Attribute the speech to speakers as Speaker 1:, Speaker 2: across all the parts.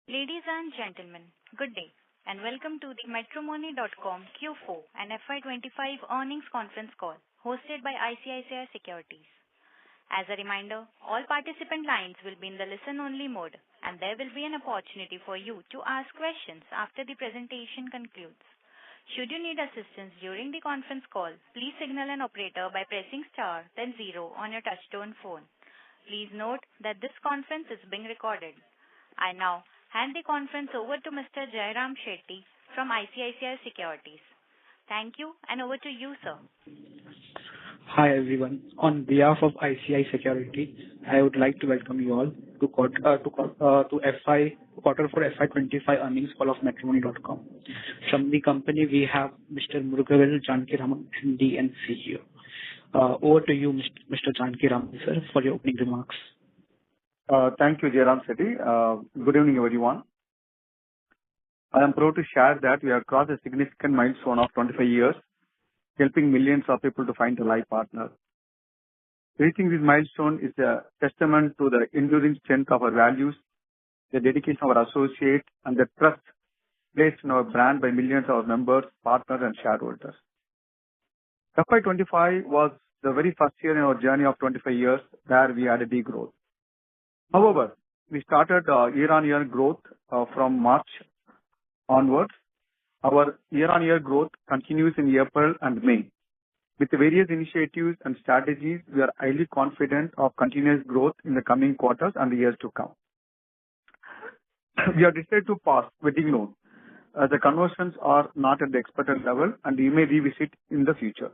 Speaker 1: Ladies and gentlemen, good day, and welcome to the Matrimony.com Q4 and FY-25 earnings conference call hosted by ICICI Securities. As a reminder, all participant lines will be in the listen-only mode, and there will be an opportunity for you to ask questions after the presentation concludes. Should you need assistance during the conference call, please signal an operator by pressing star then 0 on your touchtone phone. Please note that this conference is being recorded. I now hand the conference over to Mr. Jairam Shetty from ICICI Securities. Thank you, and over to you, sir.
Speaker 2: Hi, everyone. On behalf of ICICI Securities, I would like to welcome you all to quarter for FY25 earnings call of Matrimony.com. From the company, we have Mr. Murugavel Janakiraman, MD and CEO. Over to you, Mr. Janakiraman, sir, for your opening remarks.
Speaker 3: Thank you, Jairam Shetty. Good evening, everyone. I am proud to share that we have crossed a significant milestone of 25 years, helping millions of people to find a life partner. Reaching this milestone is a testament to the enduring strength of our values, the dedication of our associates, and the trust placed in our brand by millions of our members, partners, and shareholders. FY25 was the very first year in our journey of 25 years where we had a degrowth. However, we started year-on-year growth from March onwards. Our year-on-year growth continues in April and May. With the various initiatives and strategies, we are highly confident of continuous growth in the coming quarters and years to come. We have decided to pass wedding loan. The conversions are not at the expected level, and we may revisit in the future.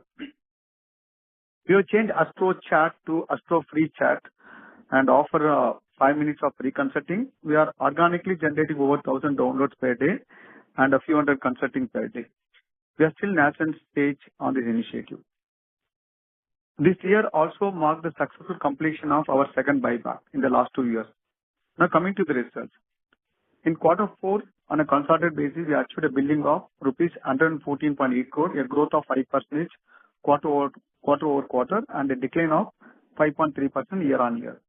Speaker 3: We have changed Astro Chat to Astro Free Chat and offer 5 minutes of free consulting. We are organically generating over 1,000 downloads per day and a few hundred consulting per day. We are still nascent stage on this initiative. This year also marked the successful completion of our second buyback in the last 2 years. Now coming to the results. In Q4, on a consolidated basis, we achieved a billing of rupees 114.8 crore, a growth of 5% quarter-over-quarter, and a decline of 5.3% year-on-year.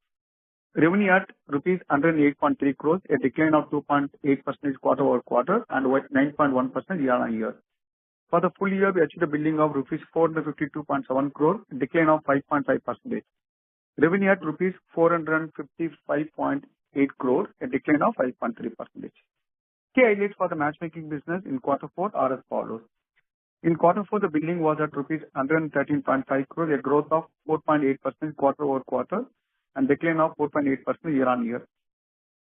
Speaker 3: Revenue at rupees 108.3 crores, a decline of 2.8% quarter-over-quarter and 9.1% year-on-year. For the full year, we achieved a billing of rupees 452.7 crore, a decline of 5.5%. Revenue at rupees 455.8 crore, a decline of 5.3%. Key highlights for the matchmaking business in Q4 are as follows. In Q4, the billing was at rupees 113.5 crore, a growth of 4.8% quarter-over-quarter and decline of 4.8% year-on-year.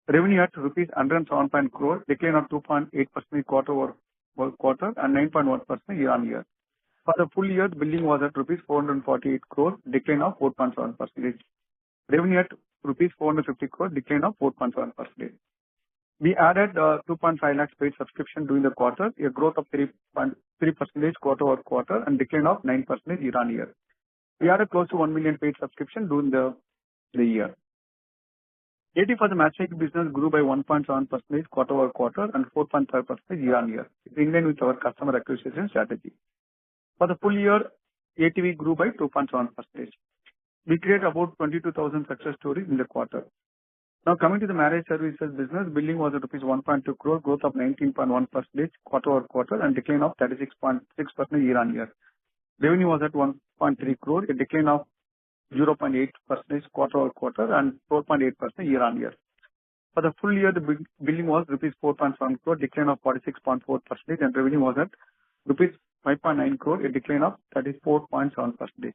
Speaker 3: Revenue at rupees 107 crore, decline of 2.8% quarter-over-quarter and 9.1% year-on-year. For the full year, the billing was at rupees 448 crore, decline of 4.7%. Revenue at rupees 450 crore, decline of 4.7%. We added 2.5 lakhs paid subscription during the quarter, a growth of 3.3% quarter-over-quarter and decline of 9% year-on-year. We added close to 1 million paid subscription during the year. AT for the matchmaking business grew by 1.7% quarter-over-quarter and 4.5% year-on-year. It's in line with our customer acquisition strategy. For the full year, ATV grew by 2.7%. We created about 22,000 success stories in the quarter. Now coming to the marriage services business, billing was at rupees 1.2 crore, growth of 19.1% quarter-over-quarter and decline of 36.6% year-on-year. Revenue was at 1.3 crore, a decline of 0.8% quarter-over-quarter and 4.8% year-on-year. For the full year, the billing was rupees 4.7 crore, decline of 46.4%, and revenue was at rupees 5.9 crore, a decline of 34.7%.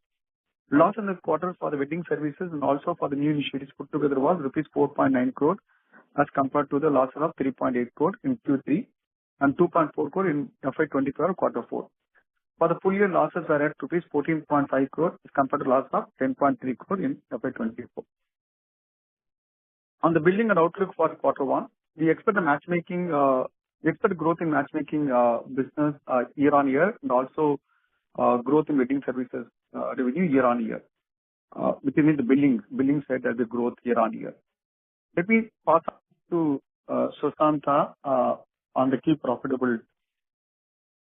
Speaker 3: Loss in the quarter for the wedding services and also for the new initiatives put together was rupees 4.9 crore as compared to the loss of 3.8 crore in Q3 and 2.4 crore in FY24 Q4. For the full year, losses were at rupees 14.5 crore as compared to loss of 10.3 crore in FY24. On the billing and outlook for Q1, we expect growth in matchmaking business year-on-year and also growth in wedding services revenue year-on-year. Which means the billing side as the growth year-on-year. Let me pass to Sushanta on the key profitable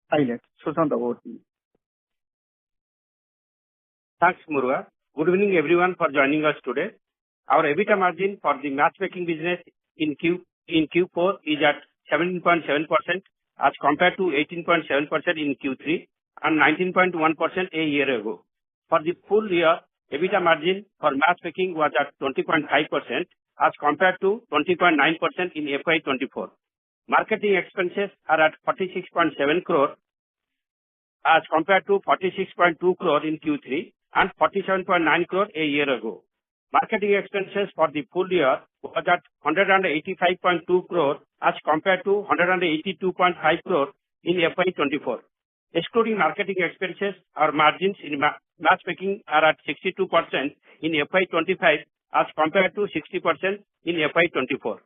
Speaker 3: highlights. Sushanta, over to you.
Speaker 4: Thanks, Muruga. Good evening, everyone, for joining us today. Our EBITDA margin for the matchmaking business in in Q4 is at 17.7% as compared to 18.7% in Q3 and 19.1% a year ago. For the full year, EBITDA margin for matchmaking was at 20.5% as compared to 20.9% in FY24. Marketing expenses are at 46.7 crore as compared to 46.2 crore in Q3 and 47.9 crore a year ago. Marketing expenses for the full year was at 185.2 crore as compared to 182.5 crore in FY24. Excluding marketing expenses, our margins in matchmaking are at 62% in FY25 as compared to 60% in FY24.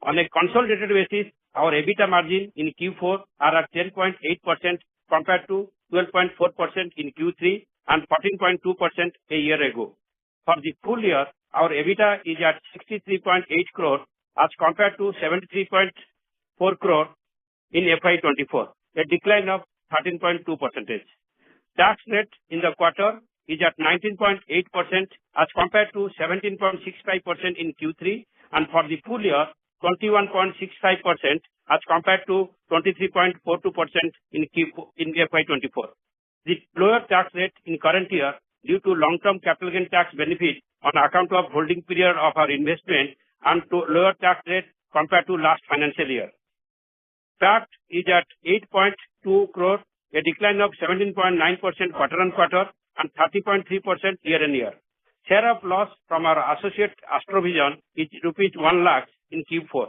Speaker 4: On a consolidated basis, our EBITDA margin in Q4 are at 10.8% compared to 12.4% in Q3 and 14.2% a year ago. For the full year, our EBITDA is at 63.8 crore as compared to 73.4 crore in FY24, a decline of 13.2%. Tax rate in the quarter is at 19.8% as compared to 17.65% in Q3 and for the full year, 21.65% as compared to 23.42% in FY24. The lower tax rate in current year due to long-term capital gain tax benefit on account of holding period of our investment and to lower tax rate compared to last financial year. PAT is at 8.2 crore, a decline of 17.9% quarter-on-quarter and 30.3% year-on-year. Share of loss from our associate Astrovision is rupees 1 lakh in Q4.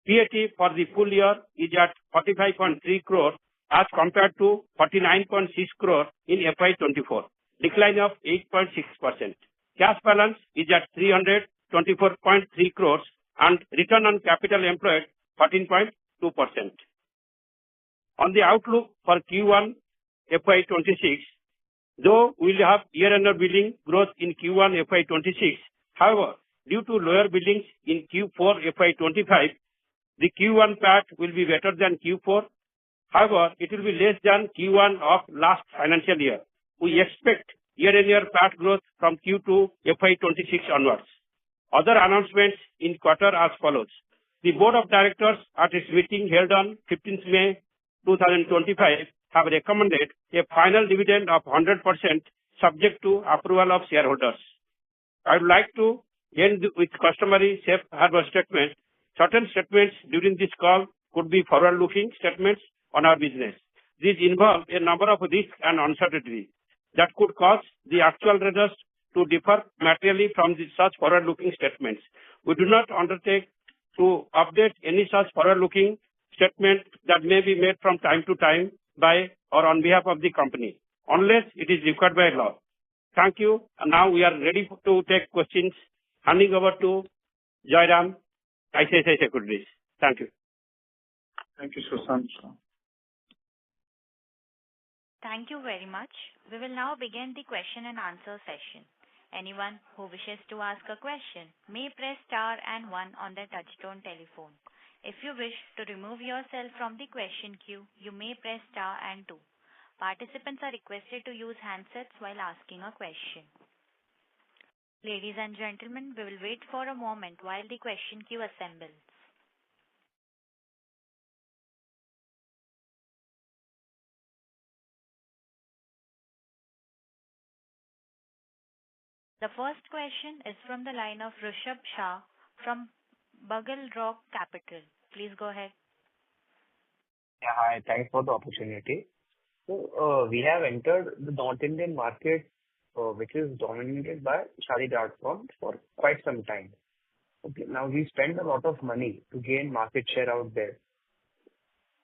Speaker 4: PAT for the full year is at 45.3 crore as compared to 49.6 crore in FY24, decline of 8.6%. Cash balance is at 324.3 crores and return on capital employed 13.2%. On the outlook for Q1 FY26, though we will have year-on-year billing growth in Q1 FY26, however, due to lower billings in Q4 FY25, the Q1 PAT will be better than Q4. However, it will be less than Q1 of last financial year. We expect year-on-year PAT growth from Q2 FY26 onwards. Other announcements in quarter as follows. The Board of Directors at its meeting held on 15th May 2025 have recommended a final dividend of 100% subject to approval of shareholders. I would like to end with customary safe harbor statement. Certain statements during this call could be forward-looking statements on our business. These involve a number of risks and uncertainties that could cause the actual results to differ materially from such forward-looking statements. We do not undertake to update any such forward-looking statement that may be made from time to time by or on behalf of the company, unless it is required by law. Thank you. And now we are ready to take questions. Handing over to Jairam, ICICI Securities. Thank you.
Speaker 3: Thank you, Sushant.
Speaker 1: Thank you very much. We will now begin the question and answer session. Anyone who wishes to ask a question may press star and 1 on their touchtone telephone. If you wish to remove yourself from the question queue, you may press star and 2. Participants are requested to use handsets while asking a question. Ladies and gentlemen, we will wait for a moment while the question queue assembles. The first question is from the line of Rishabh Shah from Bugle Rock Capital. Please go ahead.
Speaker 5: Yeah, hi. Thanks for the opportunity. So, we have entered the North Indian market, which is dominated by Shaadi.com for quite some time. Okay, now we spend a lot of money to gain market share out there.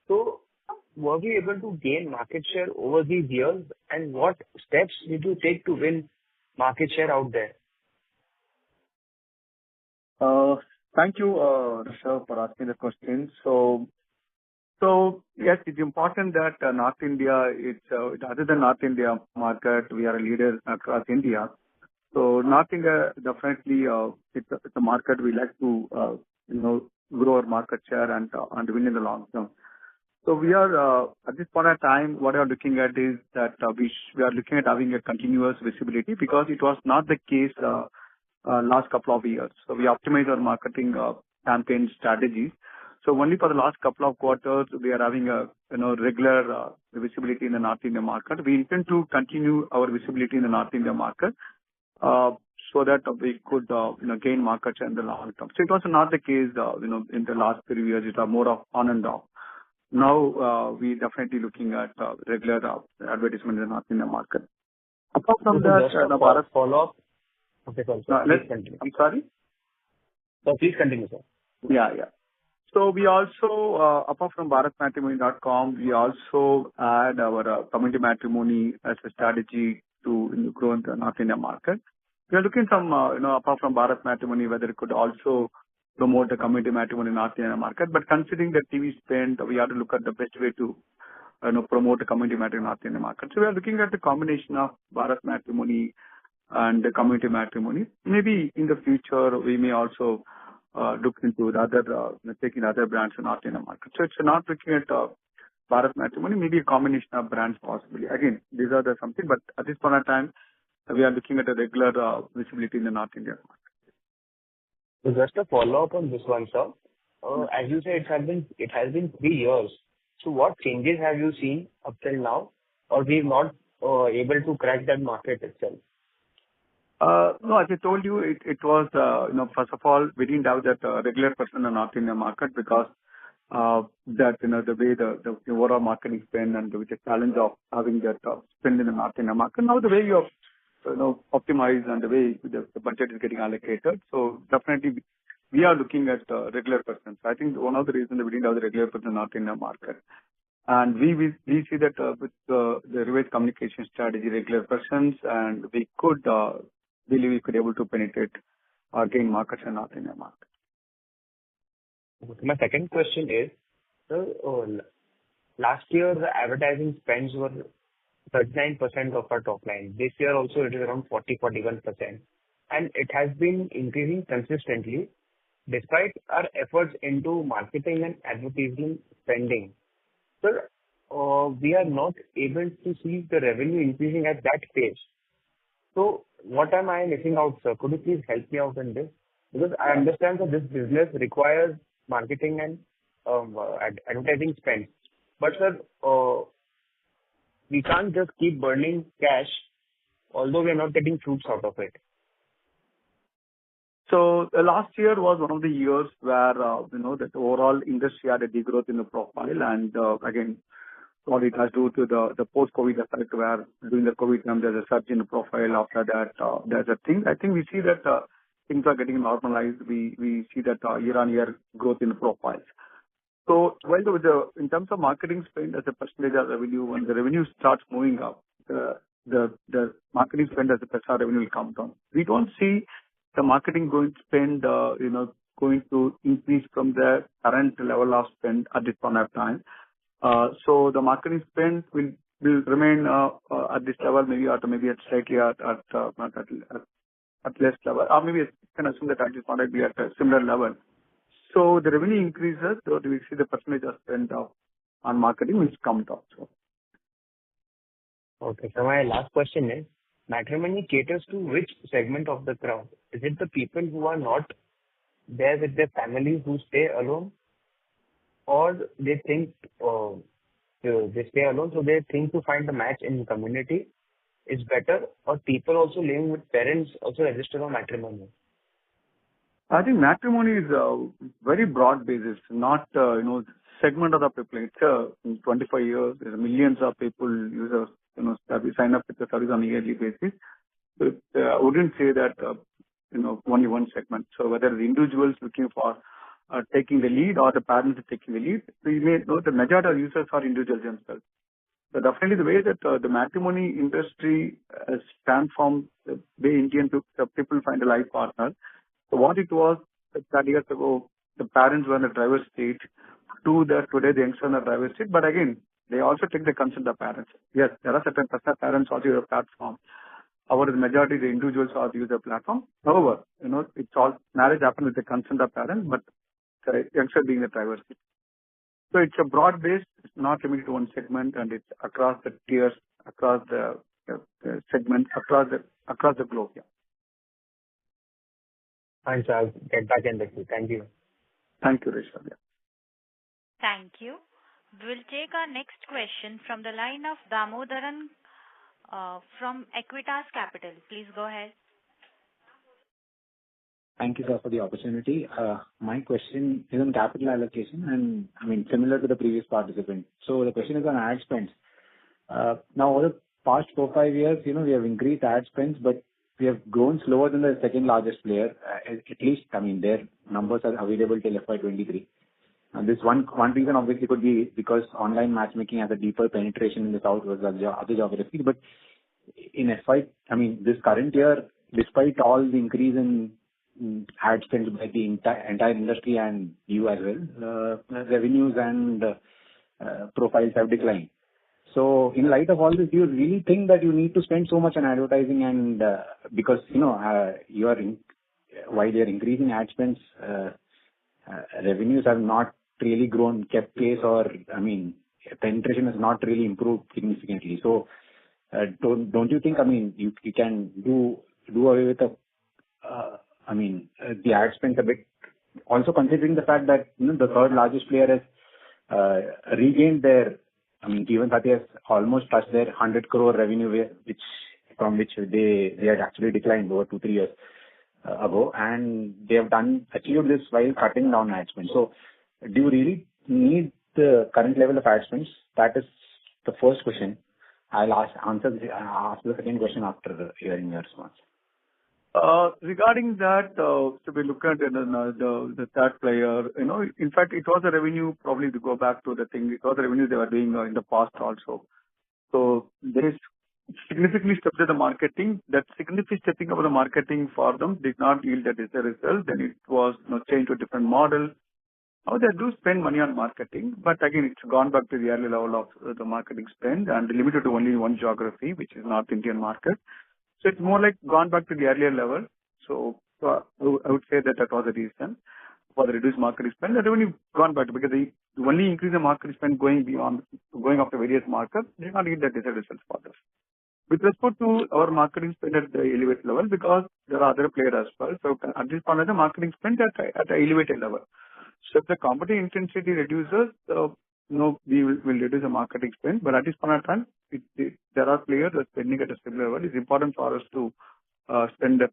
Speaker 5: So, were we able to gain market share over these years, and what steps did you take to win market share out there?
Speaker 3: Thank you, Rishabh, for asking the question. So yes, it's important that North India, other than North India market, we are a leader across India. So North India definitely it's a market we like to grow our market share and win in the long term. So we are at this point of time, what we are looking at is that we are looking at having a continuous visibility because it was not the case last couple of years. So we optimize our marketing campaign strategies. So only for the last couple of quarters, we are having a regular visibility in the North India market. We intend to continue our visibility in the North India market so that we could gain market share in the long term. So it was not the case in the last 3 years. It was more of on and off. Now we definitely looking at regular advertisement in the North India market. Apart from that,
Speaker 5: Bharat follow-up. Okay, sorry. Please continue.
Speaker 3: I'm sorry?
Speaker 5: So please continue, sir.
Speaker 3: Yeah. So we also, apart from BharatMatrimony.com, we also add our community matrimony as a strategy to grow in the North India market. We are looking from, apart from Bharat Matrimony, whether it could also promote the community matrimony in North India market. But considering the TV spend, we have to look at the best way to promote the community matrimony in North India market. So we are looking at the combination of Bharat Matrimony and the community matrimony. Maybe in the future, we may also look into the other, taking other brands in North India market. So it's not looking at Bharat Matrimony, maybe a combination of brands possibly. Again, these are the something, but at this point of time, we are looking at a regular visibility in the North India market.
Speaker 5: So just a follow-up on this one, sir. As you said, it has been 3 years. So what changes have you seen up till now, or we've not able to crack that market itself?
Speaker 3: No, as I told you, it was, first of all, we didn't have that regular person in the North India market because that, the way the overall marketing spend and with the challenge of having that spend in the North India market. Now the way you have, optimized and the way the budget is getting allocated. So definitely we are looking at regular persons. I think one of the reasons that we didn't have the regular person in the North India market. And we see that with the revised communication strategy, regular persons, and we could believe we could able to penetrate or gain markets in North India market.
Speaker 5: My second question is, so last year the advertising spends were 39% of our top line. This year also it is around 40-41%. And it has been increasing consistently despite our efforts into marketing and advertising spending. Sir, we are not able to see the revenue increasing at that pace. So what am I missing out, sir? Could you please help me out in this? Because I understand that this business requires marketing and advertising spend. But sir, we can't just keep burning cash, although we are not getting fruits out of it.
Speaker 3: So last year was one of the years where, that overall industry had a degrowth in the profile. And again, what it has to do to the post-COVID effect where during the COVID time, there's a surge in the profile. After that, there's a thing. I think we see that things are getting normalized. We see that year-on-year growth in the profiles. So while in terms of marketing spend as a percentage of revenue, when the revenue starts moving up, the marketing spend as a percentage of revenue will come down. We don't see the marketing going to increase from the current level of spend at this point of time. So the marketing spend will remain at this level, maybe at slightly at less level, or maybe you can assume that at this point it will be at a similar level. So the revenue increases, so we see the percentage of spend on marketing which comes down. So.
Speaker 5: Okay, so my last question is, matrimony caters to which segment of the crowd? Is it the people who are not there with their families who stay alone? Or they think they stay alone, so they think to find a match in community is better, or people also living with parents also register on matrimony?
Speaker 3: I think matrimony is a very broad basis, not segment of the people. It's in 25 years, there's millions of people users sign up with the service on a yearly basis. So I wouldn't say that only one segment. So whether the individuals looking for taking the lead or the parents are taking the lead, so you may know the majority of users are individuals themselves. So definitely the way that the matrimony industry has transformed the way Indian people find a life partner. So what it was 30 years ago, the parents were in the driver's seat, to that today the youngsters are in the driver's seat. But again, they also take the consent of parents. Yes, there are certain percent of parents also use a platform. However, the majority of the individuals also use the platform. However, it's all marriage happens with the consent of parents, but the youngster being the driver's seat. So it's a broad base, it's not limited to one segment, and it's across the tiers, across the segments, across the globe. Yeah.
Speaker 5: Thanks, I'll get back in the queue. Thank you.
Speaker 3: Thank you, Rishabh. Yeah.
Speaker 1: Thank you. We'll take our next question from the line of Damodaran from Equitas Capital. Please go ahead.
Speaker 6: Thank you, sir, for the opportunity. My question is on capital allocation, and I mean, similar to the previous participant. So the question is on ad spends. Now, over the past 4-5 years, we have increased ad spends, but we have grown slower than the second largest player. At least, I mean, their numbers are available till FY-23. And this one reason obviously could be because online matchmaking has a deeper penetration in the south versus other geographies. But in this current year, despite all the increase in ad spends by the entire industry and you as well, revenues and profiles have declined. So in light of all this, do you really think that you need to spend so much on advertising? And because while you're increasing ad spends, revenues have not really kept pace, or penetration has not really improved significantly. So don't you think you can do away with the ad spend a bit, also considering the fact that the third largest player has regained their, Jeevansathi has almost touched their 100 crore revenue, from which they had actually declined over 2-3 years ago, and they have achieved this while cutting down ad spend. So do you really need the current level of ad spends? That is the first question. I'll ask the second question after hearing your response.
Speaker 3: Regarding that, so we look at the third player, in fact, it was a revenue, probably to go back to the thing, it was a revenue they were doing in the past also. So they significantly stepped up the marketing. That significant stepping up of the marketing for them did not yield the desired result. Then it was changed to a different model. Now they do spend money on marketing, but again, it's gone back to the early level of the marketing spend and limited to only one geography, which is North Indian market. So it's more like gone back to the earlier level. So I would say that was the reason for the reduced marketing spend. The revenue gone back because the only increase in marketing spend going after various markets did not yield the desired results for us. With respect to our marketing spend at the elevated level, because there are other players as well. So at this point, the marketing spend at the elevated level. So if the competitive intensity reduces, we will reduce the marketing spend. But at this point of time, there are players that are spending at a similar level. It's important for us to spend that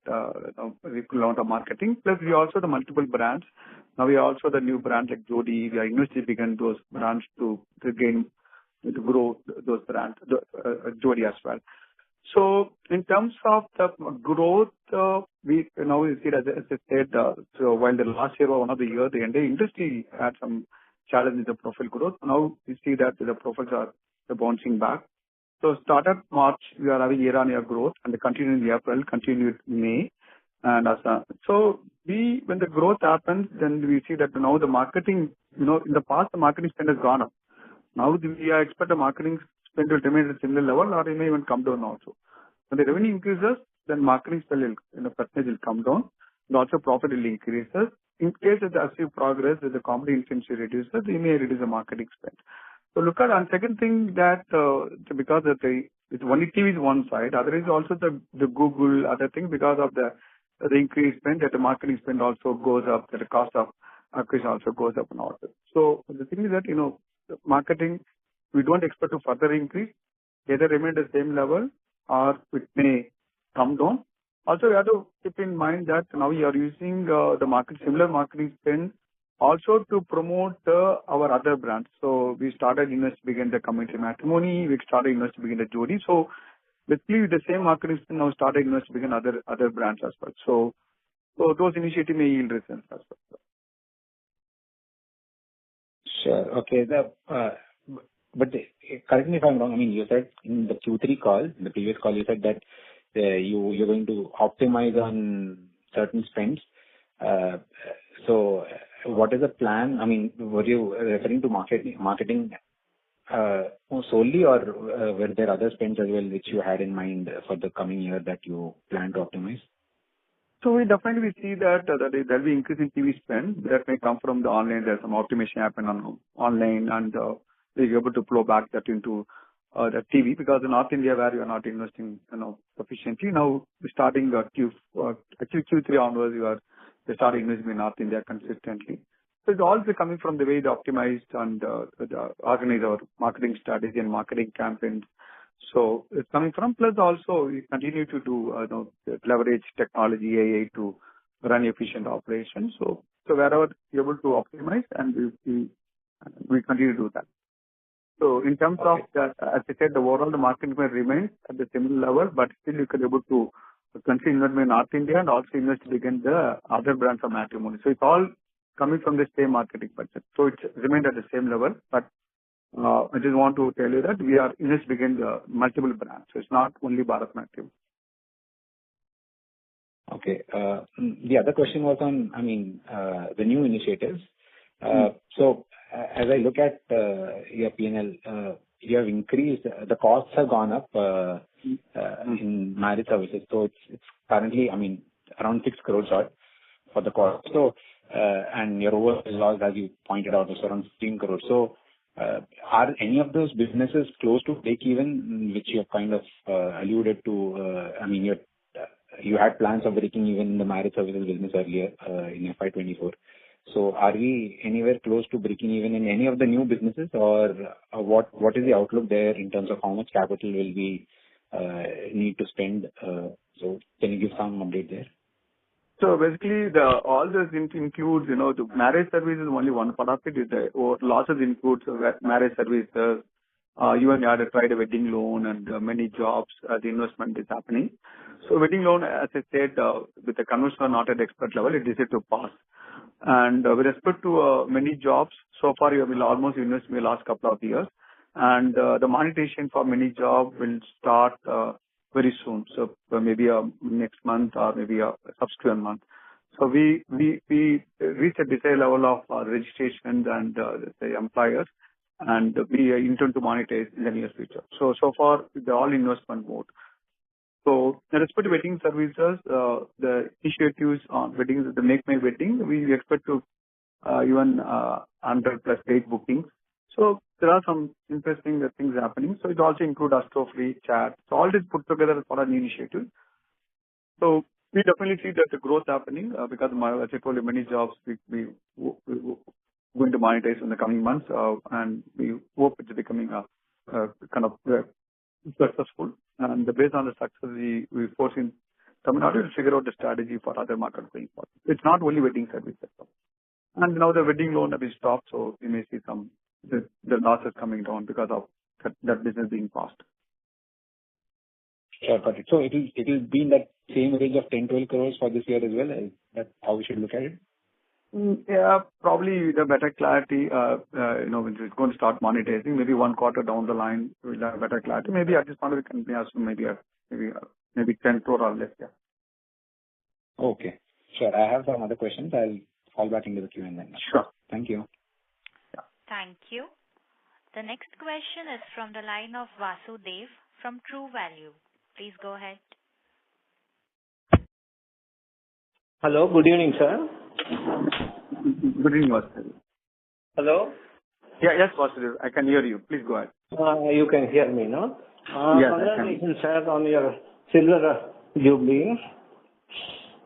Speaker 3: equal amount of marketing. Plus, we also the multiple brands. Now we are also the new brands like Jodi. We are investing in those brands to grow those brands, Jodi as well. So in terms of the growth, we see as I said, so while the last year was one of the years, the entire industry had some challenges in the profile growth. Now we see that the profiles are bouncing back. So started March, we are having year-on-year growth, and the continued in April, continued in May. And so when the growth happens, then we see that now the marketing, in the past, the marketing spend has gone up. Now we expect the marketing spend will remain at a similar level, or it may even come down also. When the revenue increases, then marketing spend percentage will come down, and also profit will increase. In case of the active progress, if the competitive intensity reduces, we may reduce the marketing spend. So look at, and second thing that because of it's only TV is one side, other is also the Google other thing, because of the increased spend, that the marketing spend also goes up, that the cost of acquisition also goes up and all. So the thing is that the marketing, we don't expect to further increase, either remain at the same level or it may come down. Also, we have to keep in mind that now we are using similar marketing spend also to promote our other brands. So we started investing in the community matrimony, we started investing in the Jodi. So basically with the same marketing spend, now started investing in other brands as well. So those initiatives may yield results as well.
Speaker 6: Sure. Okay. But correct me if I'm wrong. You said in the Q3 call, the previous call, you said that you're going to optimize on certain spends. So what is the plan? Were you referring to marketing solely, or were there other spends as well which you had in mind for the coming year that you plan to optimize?
Speaker 3: So we definitely see that there will be increase in TV spend that may come from the online. There's some optimization happen on online, and we're able to flow back that into the TV, because in North India where we are not investing sufficiently. Now we're starting Q3 onwards, we're starting investing in North India consistently. So it's all coming from the way they optimized and organize our marketing strategy and marketing campaigns. So it's coming from, plus also we continue to do leverage technology, AI to run efficient operations. So wherever you're able to optimize, and we continue to do that. So in terms of that, as I said, the overall the market may remain at the similar level, but still you can able to continue investment in North India and also invest against the other brands of matrimony. So it's all coming from the same marketing budget. So it's remained at the same level, but I just want to tell you that we are investing against multiple brands. So it's not only Bharat Matrimony.
Speaker 6: Okay. The other question was on, the new initiatives. So as I look at your P&L, you have increased, the costs have gone up in marriage services. So it's currently, around 6 crores odd for the cost. So, and your overall loss, as you pointed out, is around 15 crores. So, are any of those businesses close to break even, which you have kind of alluded to? You had plans of breaking even in the marriage services business earlier in FY-24. So are we anywhere close to breaking even in any of the new businesses, or what is the outlook there in terms of how much capital will we need to spend? So can you give some update there?
Speaker 3: So basically, all this includes, the marriage service is only one part of it. Losses includes marriage services. Even you had tried a wedding loan and many jobs. The investment is happening. So wedding loan, as I said, with the conventional not at expert level, it is to pass. And with respect to many jobs, so far you will almost invest in the last couple of years. And the monetization for many jobs will start very soon. So maybe next month or maybe a subsequent month. So we reach a desired level of registrations and the employers, and we intend to monetize in the near future. So far they're all investment mode. So with respect to wedding services, the initiatives on weddings, the Make My Wedding, we expect to even 100 plus date bookings. So there are some interesting things happening. So it also includes Astro Free Chat. So all this put together for an initiative. So we definitely see that the growth happening because as I told you, many jobs we going to monetize in the coming months, and we hope it's becoming a kind of successful. And based on the success, we foresee Tamil Nadu will figure out the strategy for other markets going forward. It's not only wedding services. And now the wedding loan has been stopped, so we may see some the losses coming down because of that business being paused.
Speaker 6: Sure, got it. So it will be in that same range of 10-12 crores for this year as well. Is that how we should look at it?
Speaker 3: Yeah, probably the better clarity, when it's going to start monetizing, maybe 1 quarter down the line, we'll have better clarity. Maybe at this point we can assume maybe 10 crore or less, yeah.
Speaker 6: Okay. Sure. I have some other questions. I'll fall back into the Q&A then.
Speaker 3: Sure.
Speaker 6: Thank you.
Speaker 3: Yeah.
Speaker 1: Thank you. The next question is from the line of Vasudev from True Value. Please go ahead.
Speaker 7: Hello, good evening, sir.
Speaker 3: Good evening, Vasudev.
Speaker 7: Hello?
Speaker 3: Yes, Vasudev. I can hear you. Please go ahead.
Speaker 7: You can hear me, no?
Speaker 3: Yes,
Speaker 7: congratulations, sir, on your silver jubilee.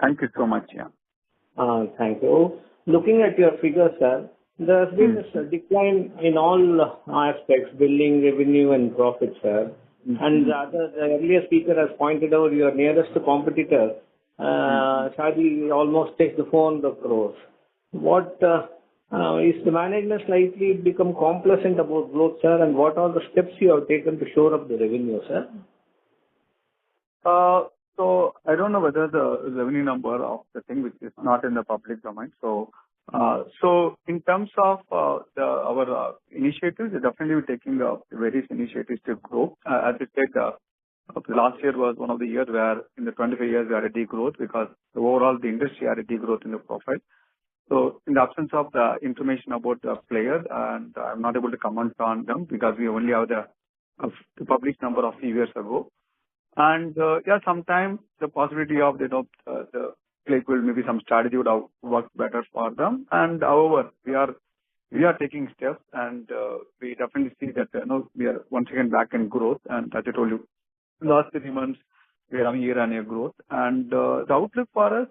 Speaker 3: Thank you so much, yeah.
Speaker 7: Thank you. Looking at your figures, sir, there's been a decline in all aspects, billing, revenue, and profit, sir. And the earlier speaker has pointed out your nearest competitor, Shadi, almost takes the 400 crores. What is the management slightly become complacent about growth, sir? And what are the steps you have taken to shore up the revenue, sir?
Speaker 3: So I don't know whether the revenue number of the thing which is not in the public domain. So in terms of our initiatives, we're definitely taking various initiatives to grow. As I said, last year was one of the years where in the 25 years we had a degrowth because overall the industry had a degrowth in the profile. So in the absence of the information about the players, and I'm not able to comment on them because we only have the published number of few years ago. And sometimes the possibility of the like will maybe some strategy would have worked better for them. And however, we are taking steps, and we definitely see that we are once again back in growth. And as I told you, last 3 months we are having year-on-year growth. And the outlook for us,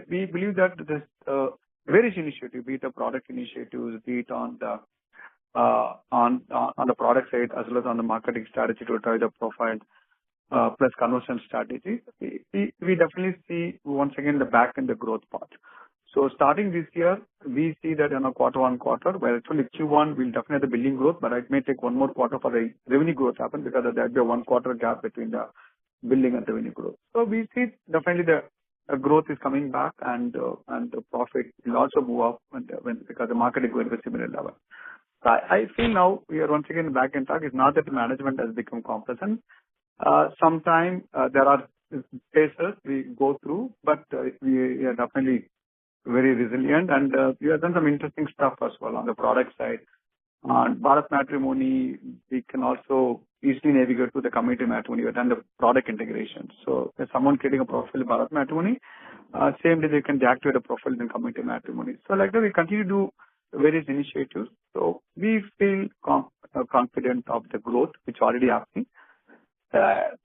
Speaker 3: we believe that this various initiatives, be it a product initiatives, be it on the product side as well as on the marketing strategy to drive the profile, plus conversion strategy. We definitely see once again the back and the growth part. So starting this year, we see that in a quarter-on-quarter, where actually Q1 will definitely have the billing growth, but it may take one more quarter for the revenue growth to happen because there will be a 1 quarter gap between the billing and revenue growth. So we see definitely the growth is coming back and the profit will also move up because the market is going to a similar level. So I feel now we are once again back in track. It's not that the management has become complacent. Sometimes there are phases we go through, but we are definitely very resilient, and we have done some interesting stuff as well on the product side. On Bharat Matrimony, we can also easily navigate to the community matrimony. We've done the product integration. So if someone creating a profile in Bharat Matrimony, same day they can deactivate a profile in community matrimony. So like that, we continue to do various initiatives. So we feel confident of the growth which already happening.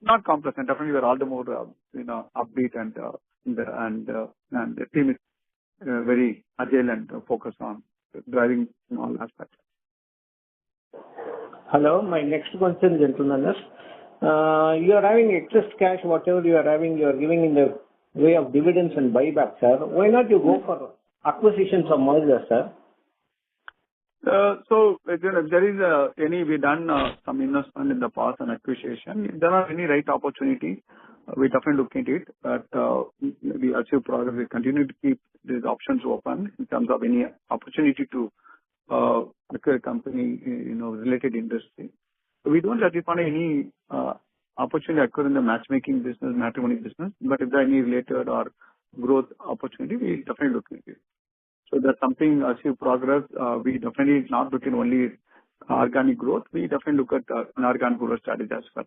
Speaker 3: Not complacent. Definitely, we're all the more upbeat and the team is very agile and focused on driving in all aspects.
Speaker 7: Hello, my next question, gentlemen, is you are having excess cash, whatever you are having, you are giving in the way of dividends and buybacks, sir. Why not you go for acquisitions or mergers, sir?
Speaker 3: So if there is we done some investment in the past on acquisition. If there are any right opportunity, we definitely look into it. But we achieve progress. We continue to keep these options open in terms of any opportunity to acquire a company, related industry. So we don't at this point any opportunity occur in the matchmaking business, matrimony business. But if there are any related or growth opportunity, we definitely look into it. So that's something achieve progress. We definitely not looking only organic growth. We definitely look at inorganic growth strategy as well.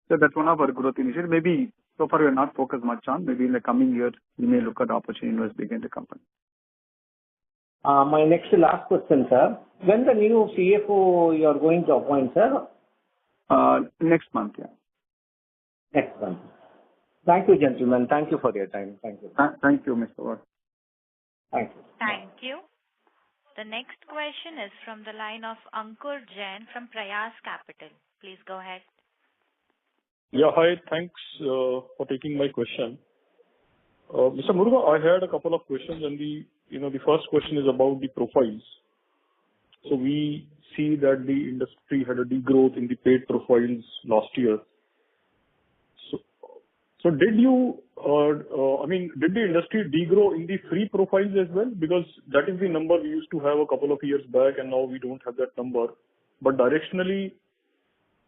Speaker 3: So that's one of our growth initiatives. Maybe so far we are not focused much on. Maybe in the coming years, we may look at opportunity to invest big in the company.
Speaker 7: My last question, sir. When the new CFO you are going to appoint, sir?
Speaker 3: Next month, yeah.
Speaker 7: Next month. Thank you, gentlemen. Thank you for your time. Thank you.
Speaker 3: Thank you, Mr. Ward.
Speaker 7: Thank you.
Speaker 1: Thank you. The next question is from the line of Ankur Jain from Prayas Capital. Please go ahead.
Speaker 8: Yeah, hi. Thanks for taking my question. Mr. Muruga, I had a couple of questions, and the first question is about the profiles. So we see that the industry had a degrowth in the paid profiles last year. So did the industry degrow in the free profiles as well? Because that is the number we used to have a couple of years back, and now we don't have that number. But directionally,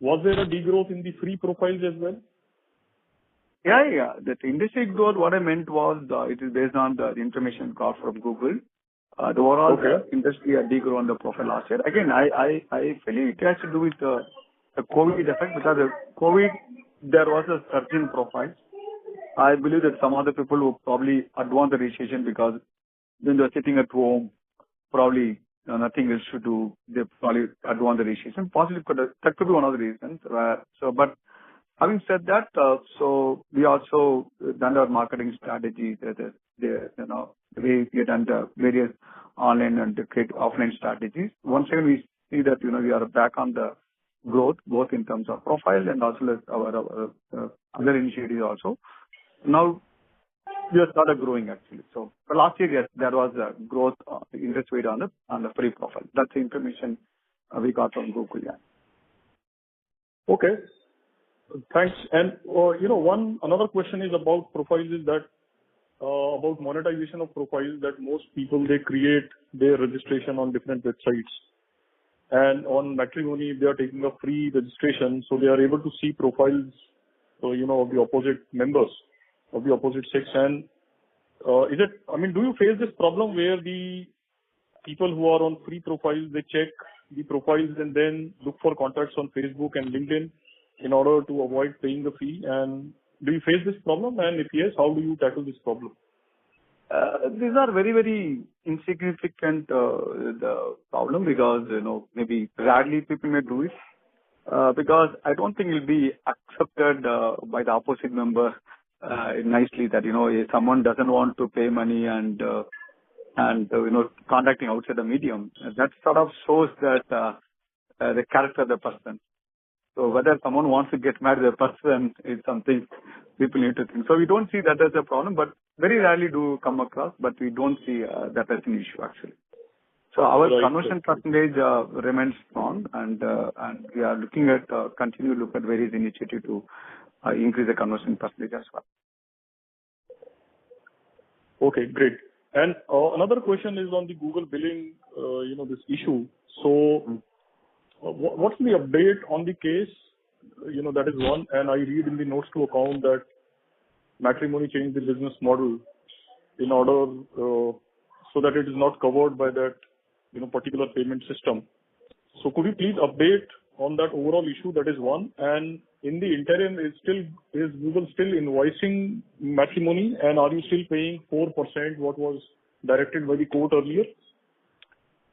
Speaker 8: was there a degrowth in the free profiles as well?
Speaker 3: Yeah. That industry growth, what I meant was it is based on the information got from Google. The overall industry had degrown on the profile last year. Again, I feel it has to do with the COVID effect, because of COVID, there was a surge in profiles. I believe that some other people who probably advance the registration because when they're sitting at home, probably nothing else to do, they probably advance the registration. Possibly that could be one of the reasons. But having said that, so we also done our marketing strategy. The way we done the various online and offline strategies. Once again, we see that we are back on the growth, both in terms of profile and also as our other initiatives also. Now we have started growing actually. So for last year, yes, there was a growth interest rate on the free profile. That's the information we got from Google. Yeah.
Speaker 8: Okay. Thanks. And another question is about profiles, is that about monetization of profiles, that most people, they create their registration on different websites. And on Matrimony, they are taking a free registration, so they are able to see profiles, of the opposite members of the opposite sex. And do you face this problem where the people who are on free profiles, they check the profiles and then look for contacts on Facebook and LinkedIn in order to avoid paying the fee? And do you face this problem? And if yes, how do you tackle this problem?
Speaker 3: These are very, very insignificant the problem, because maybe rarely people may do it, because I don't think it will be accepted by the opposite member nicely that if someone doesn't want to pay money and and contacting outside the medium. That sort of shows that the character of the person. So whether someone wants to get married to a person is something people need to think. So we don't see that as a problem, but very rarely do come across, but we don't see that as an issue actually. So our conversion percentage remains strong, and we are looking at continue to look at various initiatives to increase the conversion percentage as well.
Speaker 8: Okay, great. And another question is on the Google billing, this issue. So what's the update on the case? That is one. And I read in the notes to account that Matrimony changed the business model in order so that it is not covered by that, particular payment system. So could you please update on that overall issue? That is one. And in the interim, is Google still invoicing Matrimony, and are you still paying 4% what was directed by the court earlier?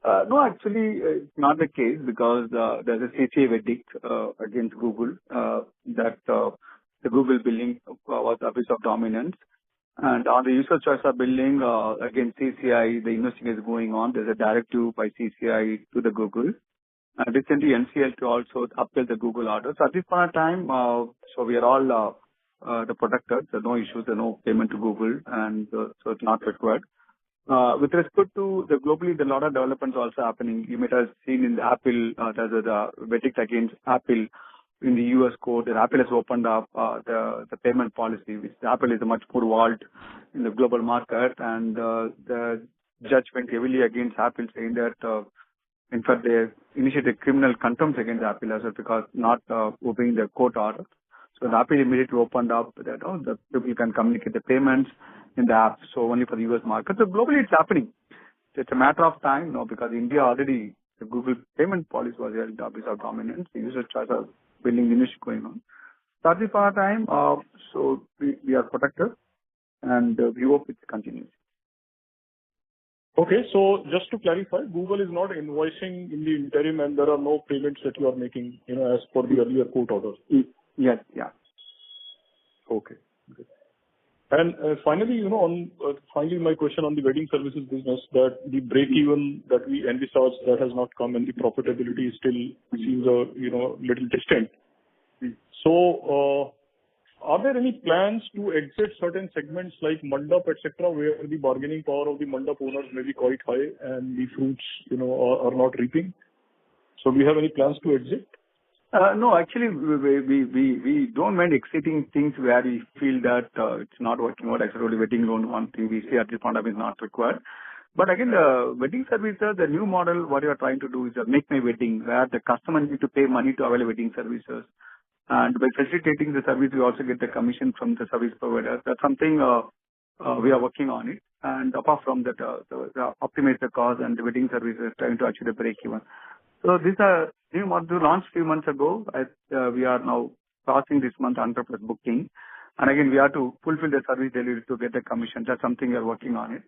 Speaker 3: No, actually, it's not the case because there's a CCA verdict against Google that the Google billing was abuse of dominance. And on the user choice of billing, against CCI, the investigation is going on. There's a directive by CCI to the Google. And recently, NCLT also upheld the Google order. So at this point of time, so we are all the protected. There's no issues, there's no payment to Google, and so it's not required. With respect to the globally, there are a lot of developments also happening. You might have seen in the Apple, there's a verdict against Apple in the US court, that Apple has opened up the payment policy, which Apple is a much more vault in the global market, and the judge went heavily against Apple, saying that in fact they initiated criminal contempt against Apple as well because not obeying the court order. So the Apple immediately opened up that the people can communicate the payments in the app, so only for the US market. So globally it's happening. So it's a matter of time, because India already, the Google payment policy was held abuse of dominance. The user choice of billing initiative going on. So at this point of time, so we are protected, and we hope it continues.
Speaker 8: Okay, so just to clarify, Google is not invoicing in the interim, and there are no payments that you are making, as per the earlier court order.
Speaker 3: Yes, yeah.
Speaker 8: Okay. And finally, finally, my question on the wedding services business, that the break even that we envisaged, that has not come, and the profitability still seems a little distant. So, are there any plans to exit certain segments like mandap, etc., where the bargaining power of the mandap owners may be quite high and the fruits, are not reaping? So, do you have any plans to exit?
Speaker 3: No, actually, we don't mind exiting things where we feel that it's not working out. Actually, wedding loan, one thing we see at this point of is not required. But again, the wedding services, the new model, what you are trying to do is make my wedding, where the customer need to pay money to avail wedding services. And by facilitating the service, we also get the commission from the service provider. That's something we are working on it. And apart from that, optimize the cost and the wedding services, trying to achieve the break even. So these are new model launched a few months ago. We are now crossing this month 100+ booking. And again, we have to fulfill the service delivery to get the commission. That's something we are working on it.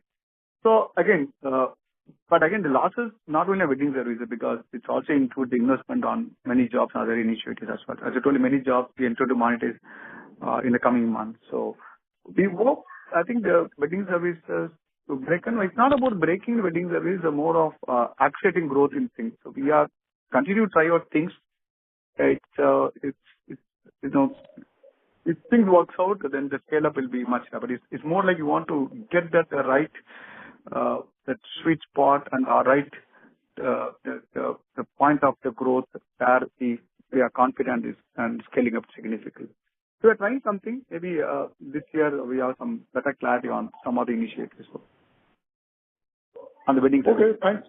Speaker 3: So again, but again, the losses not only wedding services, because it's also include the investment on many jobs and other initiatives as well. As I told you, many jobs we intend to monetize in the coming months. So we hope, I think the wedding services to break, it's not about breaking the wedding service, it's more of accelerating growth in things. So we are continue to try out things. If things works out, then the scale up will be much higher. But it's more like you want to get that right, that sweet spot and right, the point of the growth where we are confident is and scaling up significantly. So we're trying something. Maybe this year we have some better clarity on some of the initiatives on the wedding service.
Speaker 8: Okay, thanks.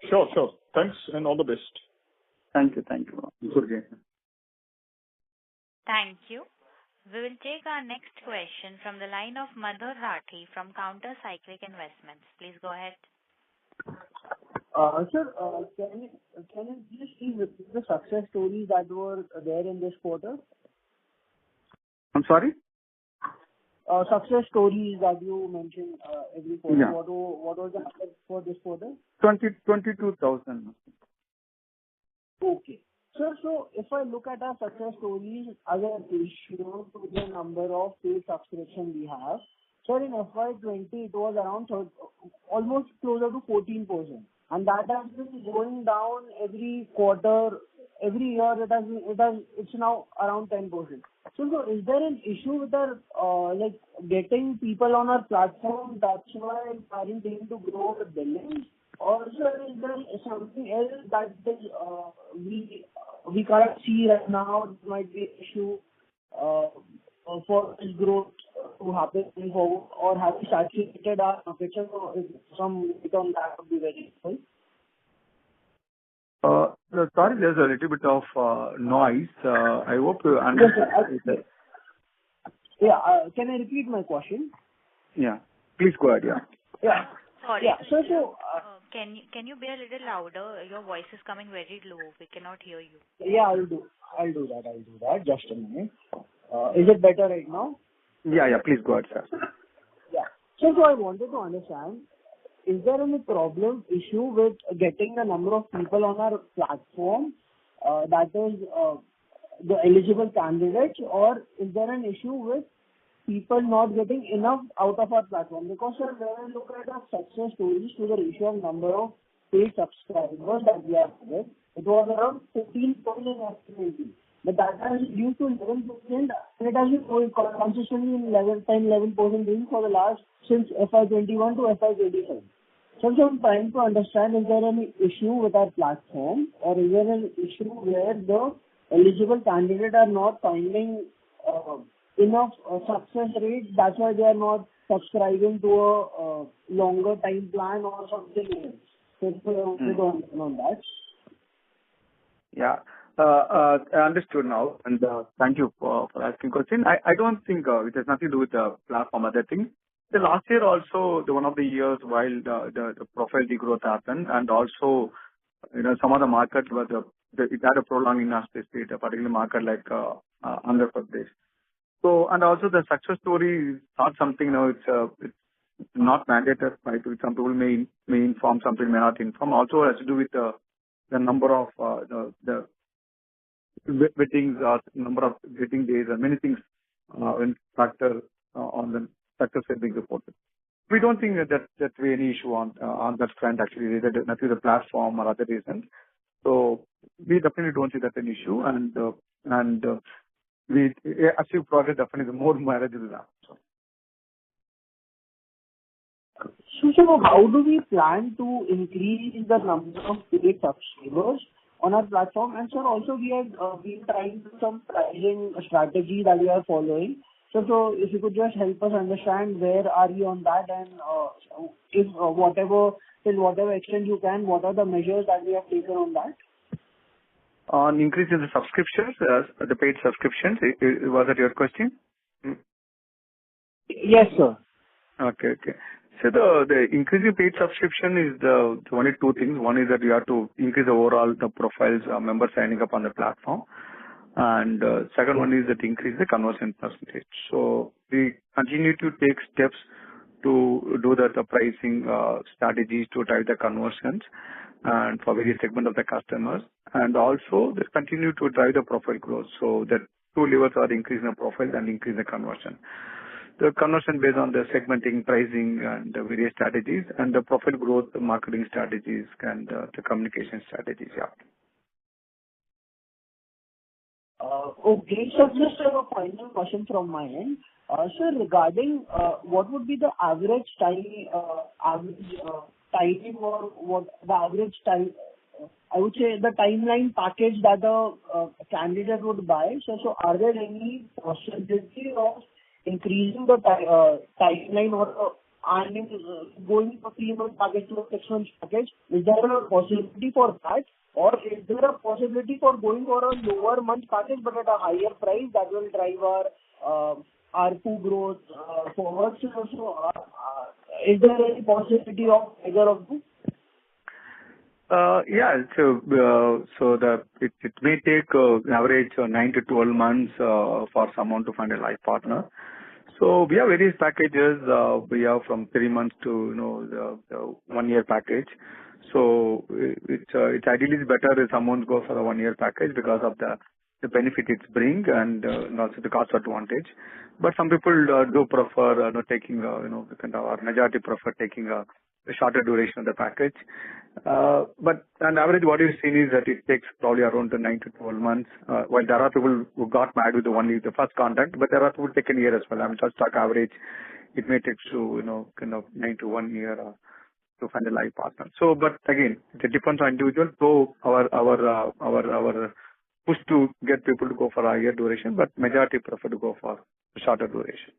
Speaker 8: Sure. Thanks and all the best.
Speaker 3: Thank you. Good.
Speaker 1: Thank you. We will take our next question from the line of Madhur Rathi from Counter Cyclic Investments. Please go ahead.
Speaker 9: Sir, can you just please repeat the success stories that were there in this quarter?
Speaker 3: I'm sorry?
Speaker 9: Success stories that you mentioned every quarter.
Speaker 3: Yeah.
Speaker 9: What was the number for this quarter?
Speaker 3: 22,000.
Speaker 9: Okay. Sir, so if I look at our success stories as a ratio to the number of paid subscription we have, Sir, in FY20, it was around almost closer to 14%. And that has been going down every quarter, every year. It's now around 10%. So is there an issue with our, getting people on our platform? That's why I'm trying to grow the billing? Or sir, is there something else that we can't see right now? It might be an issue for this growth to happen going forward, or have we saturated our market share? So if some bit on that would be very helpful.
Speaker 3: Sorry, there's a little bit of noise. I hope you understand.
Speaker 9: Yeah, can I repeat my question?
Speaker 3: Yeah, please go ahead.
Speaker 9: Yeah.
Speaker 1: Sorry.
Speaker 9: Yeah. So
Speaker 1: can you be a little louder? Your voice is coming very low. We cannot hear you.
Speaker 9: Yeah, I'll do that. Just a minute. Is it better right now?
Speaker 3: Yeah. Please go ahead, sir.
Speaker 9: Yeah. So I wanted to understand, is there any issue with getting the number of people on our platform, that is the eligible candidates, or is there an issue with people not getting enough out of our platform? Because sir, when I look at our success stories to the ratio of number of paid subscribers that we have with, it was around 15% in FY20. But that has reduced to 11%, and it has been consistently in 10-11% range for the last since FY21 to FY25. So I'm trying to understand, is there any issue with our platform, or is there an issue where the eligible candidates are not finding enough success rate? That's why they are not subscribing to a longer time plan or something else. So we don't know that.
Speaker 3: Yeah. I understood now, and thank you for asking question. I don't think it has nothing to do with the platform. Other thing, the last year also, one of the years while the profile degrowth happened, and also some of the market it had a prolonged industry state, a particular market like Andhra Pradesh. So, and also the success story is not something, it's not mandated. Right? Some people may inform, some people may not inform. Also has to do with the number of the weddings, number of wedding days, and many things when factor on the success rate being reported. We don't think that we any issue on that front actually, related nothing to the platform or other reasons. So we definitely don't see that an issue, and we achieve progress definitely more manageable now.
Speaker 9: So how do we plan to increase the number of paid subscribers on our platform? And sir, also we have been trying some pricing strategy that we are following. So if you could just help us understand where are you on that, and if till whatever extent you can, what are the measures that we have taken on that?
Speaker 3: On increase in the subscriptions, the paid subscriptions, was that your question?
Speaker 9: Yes, sir.
Speaker 3: Okay. So the increase in paid subscription is the only two things. One is that you have to increase overall the profiles, members signing up on the platform. And second one is that increase the conversion percentage. So we continue to take steps to do the pricing strategies to drive the conversions and for various segment of the customers. And also they continue to drive the profile growth. So the two levers are increasing the profile and increase the conversion. The conversion based on the segmenting, pricing, and the various strategies, and the profile growth, the marketing strategies, and the communication strategies. Yeah.
Speaker 9: Okay, so just a final question from my end. Sir, regarding what would be the average time, timing, or what the average time, I would say the timeline package that a candidate would buy. So are there any possibility of increasing the timeline or going from 3-month package to a 6-month package? Is there a possibility for that? Or is there a possibility for going for a lower month package but at a higher price that will drive our ARPU growth forward? So, is there any possibility of either of them?
Speaker 3: Yeah. So it may take average 9 to 12 months for someone to find a life partner. So we have various packages. We have from 3 months to the 1 year package. So it's ideally better if someone goes for a 1 year package because of the the benefit it brings and also the cost advantage. But some people do prefer taking, or majority prefer taking a shorter duration of the package. But on average, what you've seen is that it takes probably around 9 to 12 months. While there are people who got married with only the first contact, but there are people who take a year as well. Just talk average, it may take to 9 to 1 year to find a life partner. So, but again, it depends on individual. So our push to get people to go for a higher duration, but majority prefer to go for shorter duration.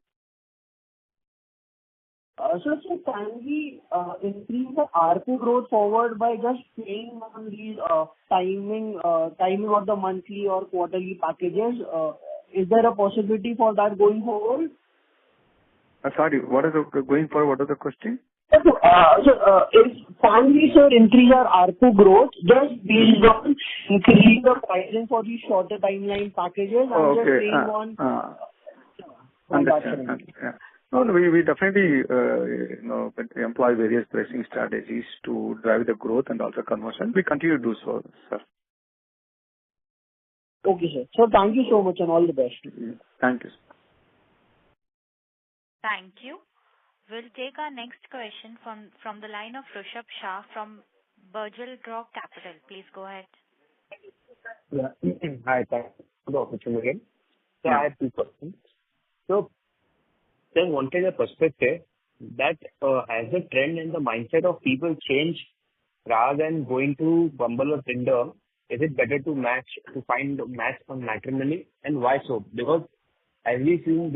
Speaker 9: So can we increase the ARPU growth forward by just playing on these timing of the monthly or quarterly packages? Is there a possibility for that going forward?
Speaker 3: Sorry, what is going forward? What is the question?
Speaker 9: Can we, sir, increase our ARPU growth just based on increasing the pricing for these shorter timeline packages and just playing on
Speaker 3: understand. Yeah. No, we definitely employ various pricing strategies to drive the growth and also conversion. We continue to do so, sir.
Speaker 9: Okay, sir. So thank you so much and all the best.
Speaker 3: Thank you.
Speaker 1: Thank you. We'll take our next question from the line of Rishabh Shah from Burjil Draw Capital. Please go ahead.
Speaker 5: Yeah. Hi, thanks for the opportunity. So I have two questions. So I wanted a perspective that has the trend and the mindset of people changed rather than going to Bumble or Tinder? Is it better to find a match on matrimony, and why so? Because as we see,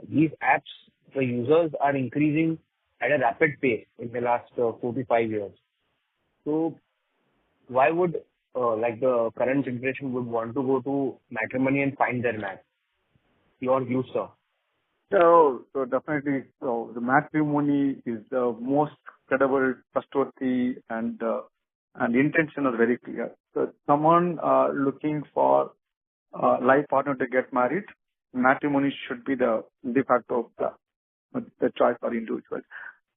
Speaker 5: these apps, the users are increasing at a rapid pace in the last 4 to 5 years. So why would the current generation would want to go to matrimony and find their match? Your view, sir.
Speaker 3: So definitely, the matrimony is the most credible, trustworthy, and the intention is very clear. So someone looking for a life partner to get married, matrimony should be the de facto the choice for individuals.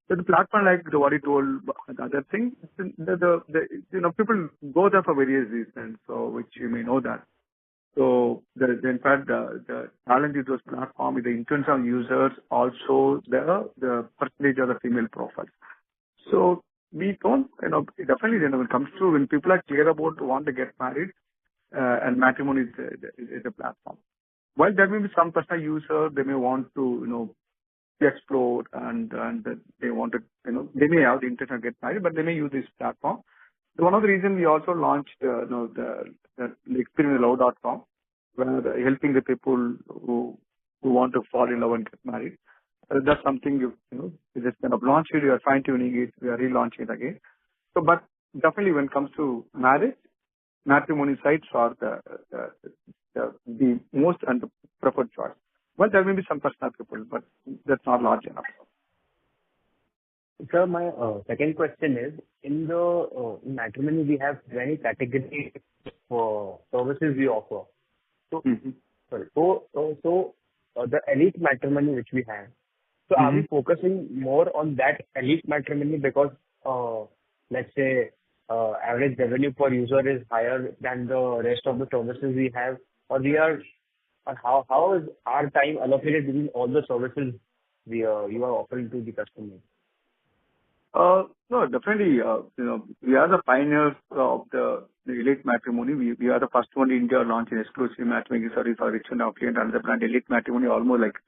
Speaker 3: So the platform, like what you told, the other thing, people go there for various reasons, so which you may know that. So in fact, the challenge with those platform is the intention of users, also the percentage of the female profiles. So we don't, definitely when it comes to when people are clear about want to get married, and matrimony is a platform. While there may be some personal user, they may want to, explore and they want to, they may have the intention to get married, but they may use this platform. So one of the reasons we also launched, the experiencelove.com, where helping the people who want to fall in love and get married. That's something you just kind of launched it, you are fine tuning it, we are relaunching it again. So, but definitely when it comes to marriage, matrimony sites are the most and the preferred choice. Well, there may be some personal people, but that's not large enough.
Speaker 5: Sir, my second question is, in matrimony, we have many categories for services we offer. So, the elite matrimony which we have, so are we focusing more on that elite matrimony because, let's say, average revenue per user is higher than the rest of the services we have, or how is our time allocated between all the services you are offering to the customers?
Speaker 3: No, definitely, we are the pioneers of the elite matrimony. We are the first one in India launching exclusive matchmaking service for rich and affluent under the brand elite matrimony almost like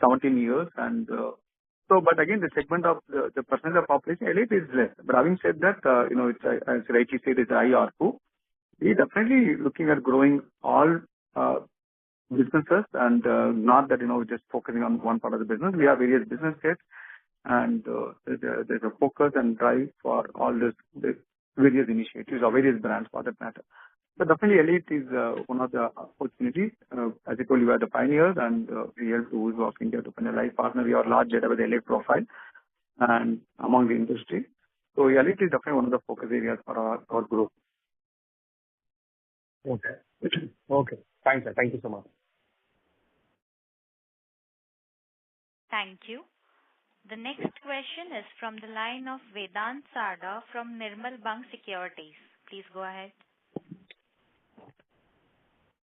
Speaker 3: 17 years. And but again, the segment of the percentage of population, elite is less. But having said that, it's, as rightly said, it's high ARPU. We definitely looking at growing all businesses and not that, just focusing on one part of the business. We have various business heads. And there's a focus and drive for all this various initiatives or various brands for that matter. But definitely elite is one of the opportunities. As I told you, we are the pioneers and we help those of India to find a life partner. We are large data with elite profile and among the industry. So elite is definitely one of the focus areas for our growth.
Speaker 5: Okay. Okay. Thanks, sir. Thank you so much.
Speaker 1: Thank you. The next question is from the line of Vedant Sarda from Nirmal Bang Securities. Please go ahead.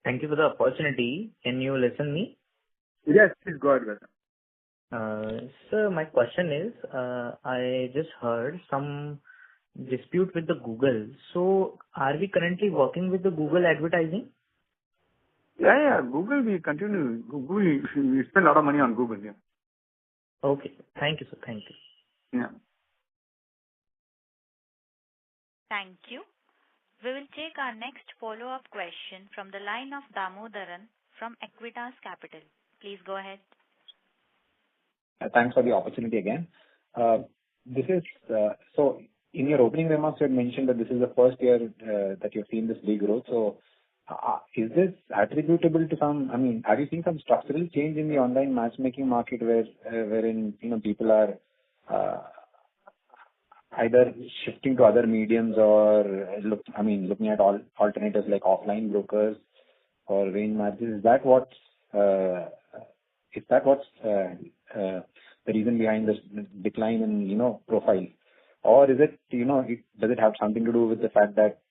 Speaker 10: Thank you for the opportunity. Can you listen me?
Speaker 3: Yes, please go ahead with it.
Speaker 10: Sir, my question is, I just heard some dispute with the Google. So, are we currently working with the Google advertising?
Speaker 3: Yeah. Google, we continue. Google, we spend a lot of money on Google, yeah.
Speaker 10: Okay. Thank you, sir. Thank you.
Speaker 3: Yeah.
Speaker 1: Thank you. We will take our next follow-up question from the line of Damodaran from Equitas Capital. Please go ahead.
Speaker 6: Thanks for the opportunity again. This is so in your opening remarks, you had mentioned that this is the first year that you've seen this degrowth. So, is this attributable to some? I mean, have you seen some structural change in the online matchmaking market wherein people are either shifting to other mediums or looking at alternatives like offline brokers or range matches? Is that what's the reason behind this decline in profile? Or is it, does it have something to do with the fact that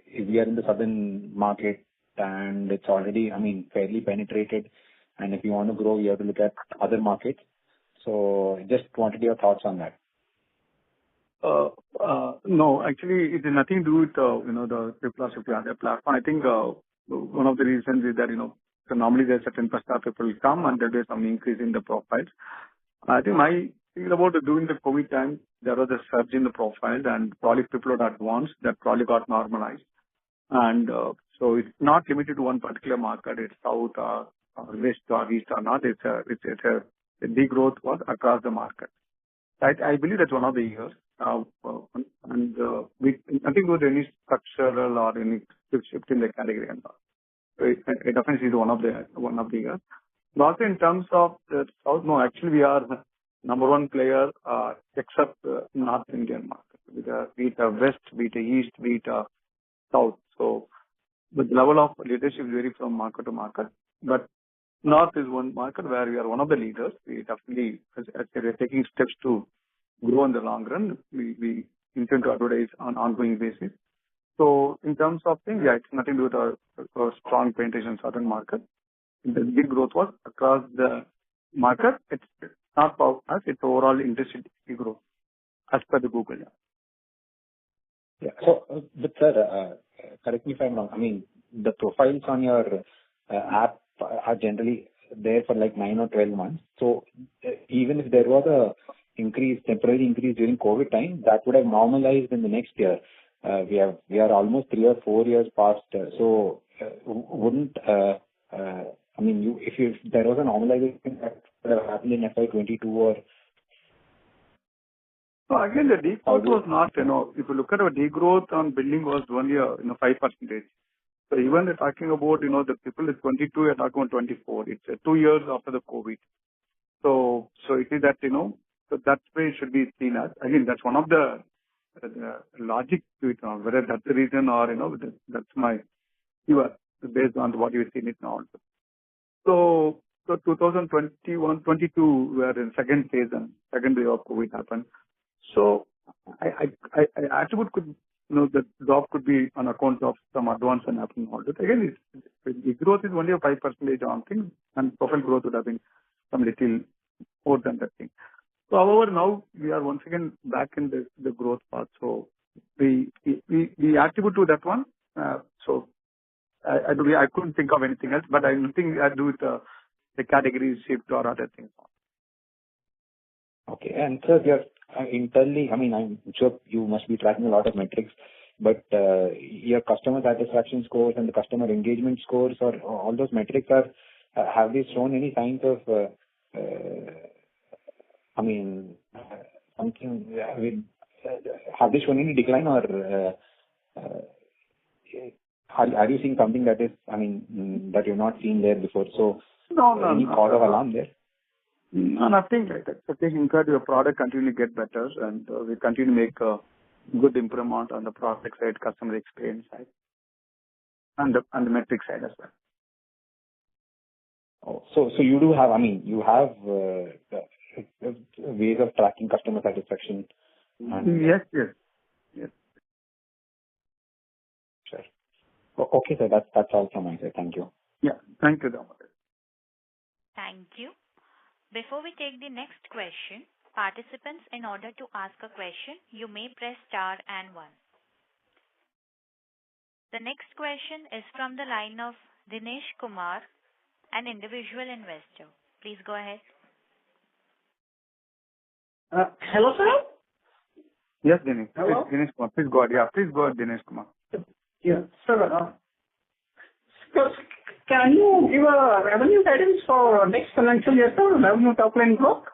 Speaker 6: if we are in the southern market and it's already, fairly penetrated, and if you want to grow, you have to look at other markets. So just wanted your thoughts on that.
Speaker 3: No, actually, it has nothing to do with, the people are shifting on their platform. I think one of the reasons is that, so normally there's a 10% of people come and there'll be some increase in the profiles. I think my thinking about during the COVID time, there was a surge in the profiles and probably people had advanced that probably got normalized. And so it's not limited to one particular market. It's south or west or east or not. The degrowth was across the market. I believe that's one of the years. Nothing with any structural or any shift in the category and all. It definitely is one of the years. But also in terms of the south, no, actually we are number one player except North Indian market. Be it west, be it east, be it south. So the level of leadership varies from market to market. But North is one market where we are one of the leaders. We definitely, as we are taking steps to grow in the long run, we intend to advertise on an ongoing basis. So in terms of things, yeah, it's nothing to do with our strong penetration in southern market. The big growth was across the market. It's not for us, it's overall industry growth as per the Google.
Speaker 6: Yeah. So, but sir, correct me if I'm wrong. The profiles on your app are generally there for like 9 or 12 months. So even if there was a temporary increase during COVID time, that would have normalized in the next year. We are almost 3 or 4 years past. So wouldn't if there was a normalization that would have happened in FY-22 or?
Speaker 3: So again, the degrowth was not, if you look at our degrowth on billing was only 5%. So even they're talking about, the people is 22, you're talking about 24. It's 2 years after the COVID. So it is that, so that's where it should be seen as. Again, that's one of the logic to it now, whether that's the reason or, that's my view based on what you've seen it now. So 2021-22, we are in second phase and second wave of COVID happened. So I attribute the drop could be on account of some advance and happening all that. Again, the growth is only a 5% on things, and profile growth would have been some little more than that thing. So however, now we are once again back in the growth path. So we attribute to that one. So I couldn't think of anything else, but I don't think I do with the category shift or other things.
Speaker 6: Okay. And sir, you're internally, I'm sure you must be tracking a lot of metrics, but your customer satisfaction scores and the customer engagement scores or all those metrics have they shown any signs of have they shown any decline or are you seeing something that is, that you've not seen there before? So, any cause of alarm there?
Speaker 3: No, nothing like that. I think in fact your product continue to get better and we continue to make a good improvement on the product side, customer experience side, and the metric side as well.
Speaker 6: Oh, so you do have, you have ways of tracking customer satisfaction.
Speaker 3: Yes.
Speaker 6: Sure. Okay, sir. That's all from my side. Thank you.
Speaker 3: Yeah. Thank you, Damodar.
Speaker 1: Thank you. Before we take the next question, participants, in order to ask a question, you may press star and one. The next question is from the line of Dinesh Kumar, an individual investor. Please go ahead.
Speaker 11: Hello, sir.
Speaker 3: Yes, Dinesh.
Speaker 11: Hello?
Speaker 3: Dinesh Kumar. Please go ahead. Yeah, please go ahead, Dinesh Kumar.
Speaker 11: Yeah, sir. So can you give a revenue guidance for next financial year, sir? Revenue top line growth?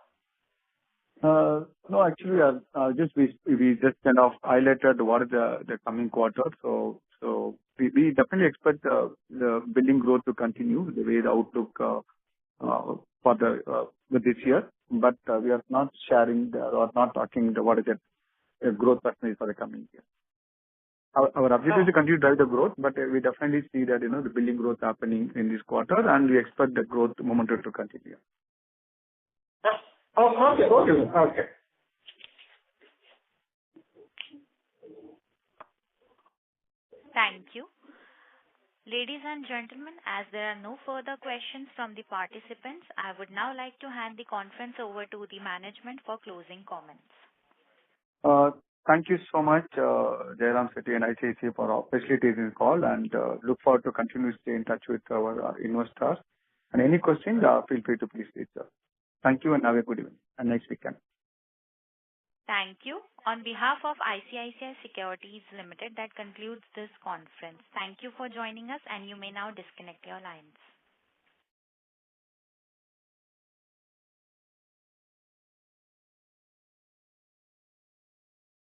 Speaker 3: No, actually, we just kind of highlighted what is the coming quarter. So we definitely expect the billing growth to continue the way the outlook for this year. But we are not sharing or not talking what is the growth percentage for the coming year. Our objective is to continue to drive the growth, but we definitely see that, the billing growth happening in this quarter, and we expect the growth momentum to continue.
Speaker 11: Okay.
Speaker 1: Thank you. Ladies and gentlemen, as there are no further questions from the participants, I would now like to hand the conference over to the management for closing comments.
Speaker 3: Thank you so much, Jairam Sethi and ICICI for facilitating this call, and look forward to continue to stay in touch with our investors. And any questions, feel free to please reach out. Thank you and have a good evening and nice weekend.
Speaker 1: Thank you. On behalf of ICICI Securities Limited, that concludes this conference. Thank you for joining us, and you may now disconnect your lines.